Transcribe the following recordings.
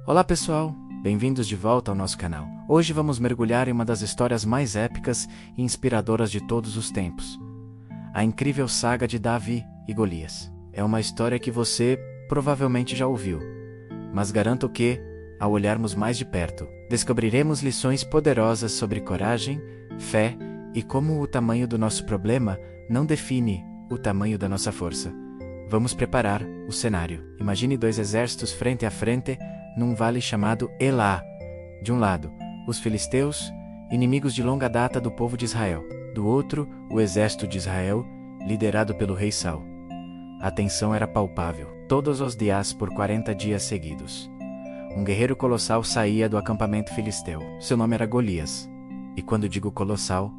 Olá pessoal, bem-vindos de volta ao nosso canal. Hoje vamos mergulhar em uma das histórias mais épicas e inspiradoras de todos os tempos. A incrível saga de Davi e Golias. É uma história que você provavelmente já ouviu, mas garanto que, ao olharmos mais de perto, descobriremos lições poderosas sobre coragem, fé e como o tamanho do nosso problema não define o tamanho da nossa força. Vamos preparar o cenário. Imagine dois exércitos frente a frente num vale chamado Elá. De um lado, os filisteus, inimigos de longa data do povo de Israel. Do outro, o exército de Israel, liderado pelo rei Saul. A tensão era palpável, todos os dias por 40 dias seguidos. Um guerreiro colossal saía do acampamento filisteu. Seu nome era Golias. E quando digo colossal,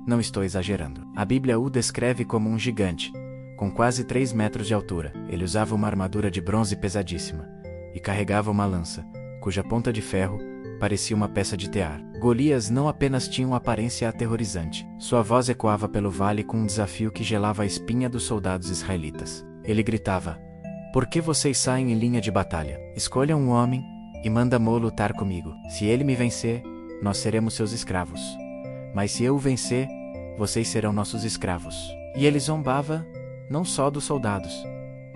não estou exagerando. A Bíblia o descreve como um gigante, com quase 3 metros de altura. Ele usava uma armadura de bronze pesadíssima e carregava uma lança, cuja ponta de ferro parecia uma peça de tear. Golias não apenas tinha uma aparência aterrorizante. Sua voz ecoava pelo vale com um desafio que gelava a espinha dos soldados israelitas. Ele gritava: "Por que vocês saem em linha de batalha? Escolham um homem e manda-mo lutar comigo. Se ele me vencer, nós seremos seus escravos. Mas se eu o vencer, vocês serão nossos escravos." E ele zombava não só dos soldados,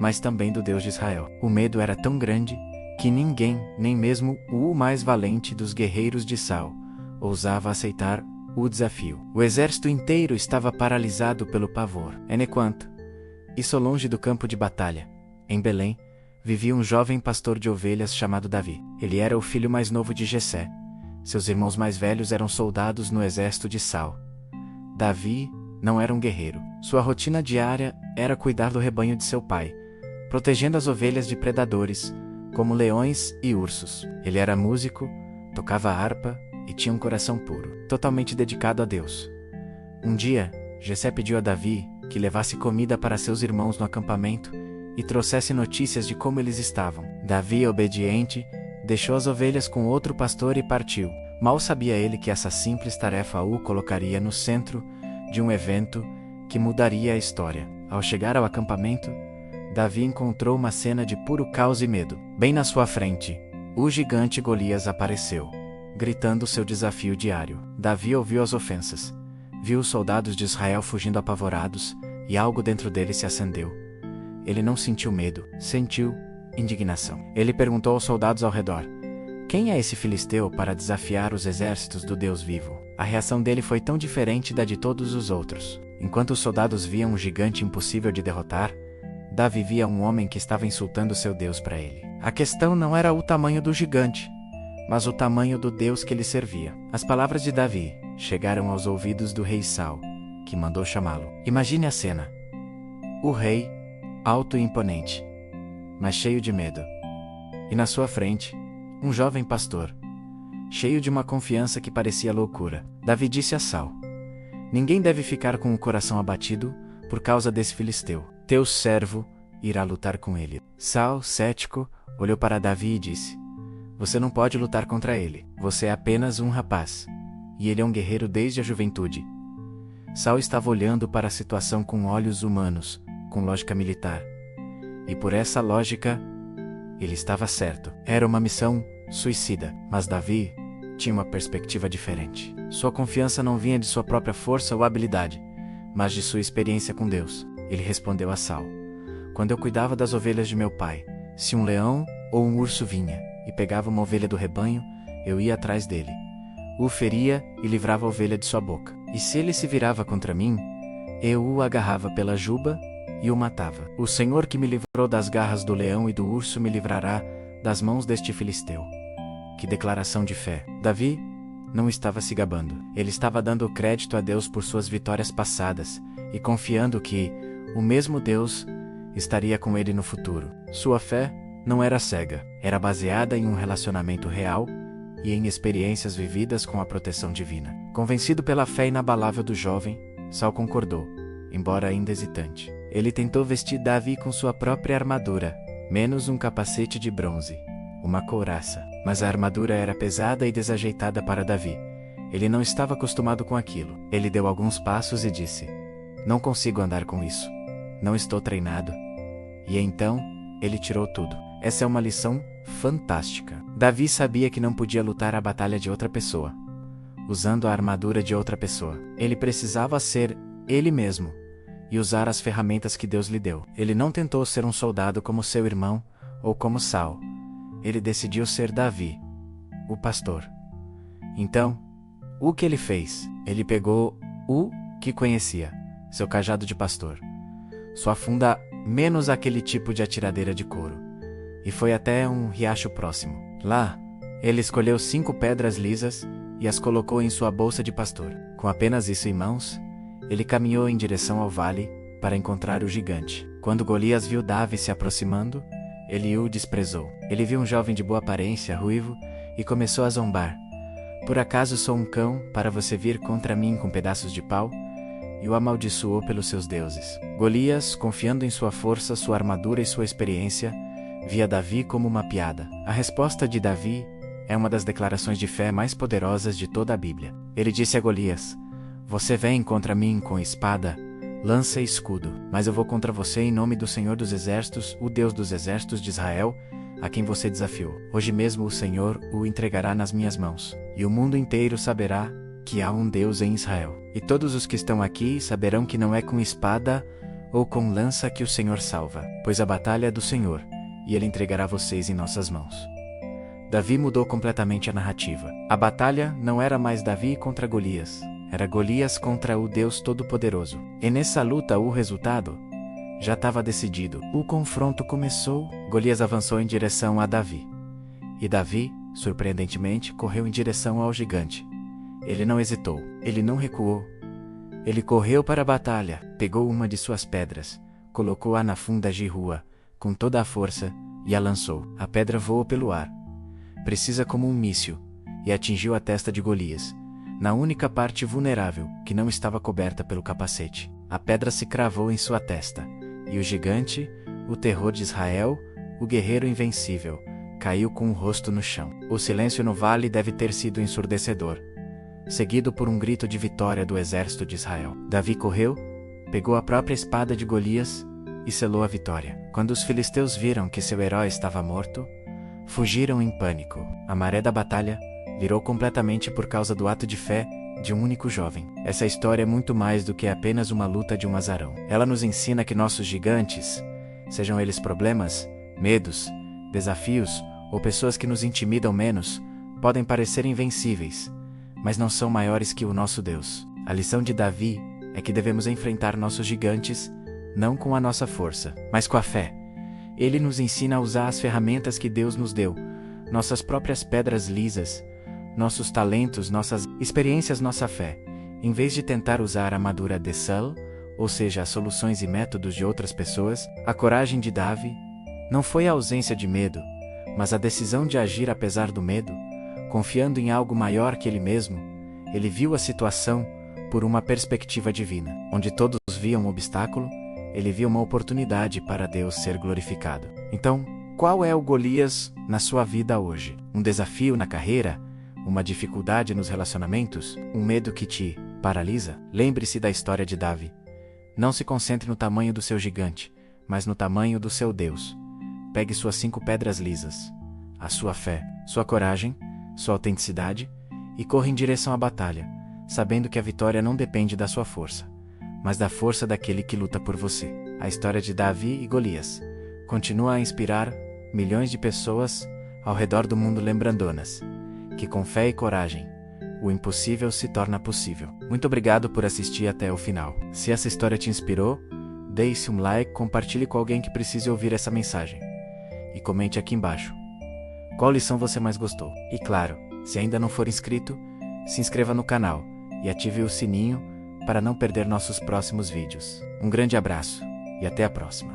mas também do Deus de Israel. O medo era tão grande que ninguém, nem mesmo o mais valente dos guerreiros de Saul, ousava aceitar o desafio. O exército inteiro estava paralisado pelo pavor. Enquanto isso, longe do campo de batalha, em Belém, vivia um jovem pastor de ovelhas chamado Davi. Ele era o filho mais novo de Jessé. Seus irmãos mais velhos eram soldados no exército de Saul. Davi não era um guerreiro. Sua rotina diária era cuidar do rebanho de seu pai, protegendo as ovelhas de predadores, como leões e ursos. Ele era músico, tocava harpa e tinha um coração puro, totalmente dedicado a Deus. Um dia, Jessé pediu a Davi que levasse comida para seus irmãos no acampamento e trouxesse notícias de como eles estavam. Davi, obediente, deixou as ovelhas com outro pastor e partiu. Mal sabia ele que essa simples tarefa o colocaria no centro de um evento que mudaria a história. Ao chegar ao acampamento, Davi encontrou uma cena de puro caos e medo. Bem na sua frente, o gigante Golias apareceu, gritando seu desafio diário. Davi ouviu as ofensas, viu os soldados de Israel fugindo apavorados, e algo dentro dele se acendeu. Ele não sentiu medo, sentiu indignação. Ele perguntou aos soldados ao redor: "Quem é esse filisteu para desafiar os exércitos do Deus vivo?" A reação dele foi tão diferente da de todos os outros. Enquanto os soldados viam um gigante impossível de derrotar, Davi via um homem que estava insultando seu Deus para ele. A questão não era o tamanho do gigante, mas o tamanho do Deus que ele servia. As palavras de Davi chegaram aos ouvidos do rei Saul, que mandou chamá-lo. Imagine a cena. O rei, alto e imponente, mas cheio de medo. E na sua frente, um jovem pastor, cheio de uma confiança que parecia loucura. Davi disse a Saul: "Ninguém deve ficar com o coração abatido por causa desse filisteu. Teu servo irá lutar com ele." Saul, cético, olhou para Davi e disse: "Você não pode lutar contra ele. Você é apenas um rapaz, e ele é um guerreiro desde a juventude." Saul estava olhando para a situação com olhos humanos, com lógica militar. E por essa lógica, ele estava certo. Era uma missão suicida. Mas Davi tinha uma perspectiva diferente. Sua confiança não vinha de sua própria força ou habilidade, mas de sua experiência com Deus. Ele respondeu a Saul: "Quando eu cuidava das ovelhas de meu pai, se um leão ou um urso vinha e pegava uma ovelha do rebanho, eu ia atrás dele, o feria e livrava a ovelha de sua boca. E se ele se virava contra mim, eu o agarrava pela juba e o matava. O Senhor que me livrou das garras do leão e do urso me livrará das mãos deste filisteu." Que declaração de fé! Davi não estava se gabando. Ele estava dando crédito a Deus por suas vitórias passadas e confiando que o mesmo Deus estaria com ele no futuro. Sua fé não era cega, era baseada em um relacionamento real e em experiências vividas com a proteção divina. Convencido pela fé inabalável do jovem, Saul concordou, embora ainda hesitante. Ele tentou vestir Davi com sua própria armadura, menos um capacete de bronze, uma couraça. Mas a armadura era pesada e desajeitada para Davi. Ele não estava acostumado com aquilo. Ele deu alguns passos e disse: "Não consigo andar com isso. Não estou treinado." E então, ele tirou tudo. Essa é uma lição fantástica. Davi sabia que não podia lutar a batalha de outra pessoa, usando a armadura de outra pessoa. Ele precisava ser ele mesmo e usar as ferramentas que Deus lhe deu. Ele não tentou ser um soldado como seu irmão ou como Saul. Ele decidiu ser Davi, o pastor. Então, o que ele fez? Ele pegou o que conhecia, seu cajado de pastor, sua funda menos aquele tipo de atiradeira de couro, e foi até um riacho próximo. Lá, ele escolheu 5 pedras lisas e as colocou em sua bolsa de pastor. Com apenas isso em mãos, ele caminhou em direção ao vale para encontrar o gigante. Quando Golias viu Davi se aproximando, ele o desprezou. Ele viu um jovem de boa aparência, ruivo, e começou a zombar. Por acaso sou um cão para você vir contra mim com pedaços de pau? E o amaldiçoou pelos seus deuses. Golias, confiando em sua força, sua armadura e sua experiência, via Davi como uma piada. A resposta de Davi é uma das declarações de fé mais poderosas de toda a Bíblia. Ele disse a Golias: "Você vem contra mim com espada, lança e escudo, mas eu vou contra você em nome do Senhor dos Exércitos, o Deus dos Exércitos de Israel, a quem você desafiou. Hoje mesmo o Senhor o entregará nas minhas mãos, e o mundo inteiro saberá que há um Deus em Israel. E todos os que estão aqui saberão que não é com espada ou com lança que o Senhor salva, pois a batalha é do Senhor, e Ele entregará vocês em nossas mãos." Davi mudou completamente a narrativa. A batalha não era mais Davi contra Golias, era Golias contra o Deus Todo-Poderoso. E nessa luta o resultado já estava decidido. O confronto começou, Golias avançou em direção a Davi. E Davi, surpreendentemente, correu em direção ao gigante. Ele não hesitou, ele não recuou. Ele correu para a batalha, pegou uma de suas pedras, colocou-a na funda de rua, com toda a força, e a lançou. A pedra voou pelo ar, precisa como um míssil, e atingiu a testa de Golias, na única parte vulnerável que não estava coberta pelo capacete. A pedra se cravou em sua testa, e o gigante, o terror de Israel, o guerreiro invencível, caiu com o rosto no chão. O silêncio no vale deve ter sido ensurdecedor, seguido por um grito de vitória do exército de Israel. Davi correu, pegou a própria espada de Golias e selou a vitória. Quando os filisteus viram que seu herói estava morto, fugiram em pânico. A maré da batalha virou completamente por causa do ato de fé de um único jovem. Essa história é muito mais do que apenas uma luta de um azarão. Ela nos ensina que nossos gigantes, sejam eles problemas, medos, desafios ou pessoas que nos intimidam menos, podem parecer invencíveis, mas não são maiores que o nosso Deus. A lição de Davi é que devemos enfrentar nossos gigantes não com a nossa força, mas com a fé. Ele nos ensina a usar as ferramentas que Deus nos deu, nossas próprias pedras lisas, nossos talentos, nossas experiências, nossa fé, em vez de tentar usar a armadura de Saul, ou seja, as soluções e métodos de outras pessoas. A coragem de Davi não foi a ausência de medo, mas a decisão de agir apesar do medo, confiando em algo maior que ele mesmo. Ele viu a situação por uma perspectiva divina. Onde todos viam um obstáculo, ele viu uma oportunidade para Deus ser glorificado. Então, qual é o Golias na sua vida hoje? Um desafio na carreira? Uma dificuldade nos relacionamentos? Um medo que te paralisa? Lembre-se da história de Davi. Não se concentre no tamanho do seu gigante, mas no tamanho do seu Deus. Pegue suas 5 pedras lisas, a sua fé, sua coragem, sua autenticidade, e corra em direção à batalha, sabendo que a vitória não depende da sua força, mas da força daquele que luta por você. A história de Davi e Golias continua a inspirar milhões de pessoas ao redor do mundo, lembrando-nas que com fé e coragem, o impossível se torna possível. Muito obrigado por assistir até o final. Se essa história te inspirou, deixe um like, compartilhe com alguém que precise ouvir essa mensagem. E comente aqui embaixo qual lição você mais gostou. E claro, se ainda não for inscrito, se inscreva no canal e ative o sininho para não perder nossos próximos vídeos. Um grande abraço e até a próxima.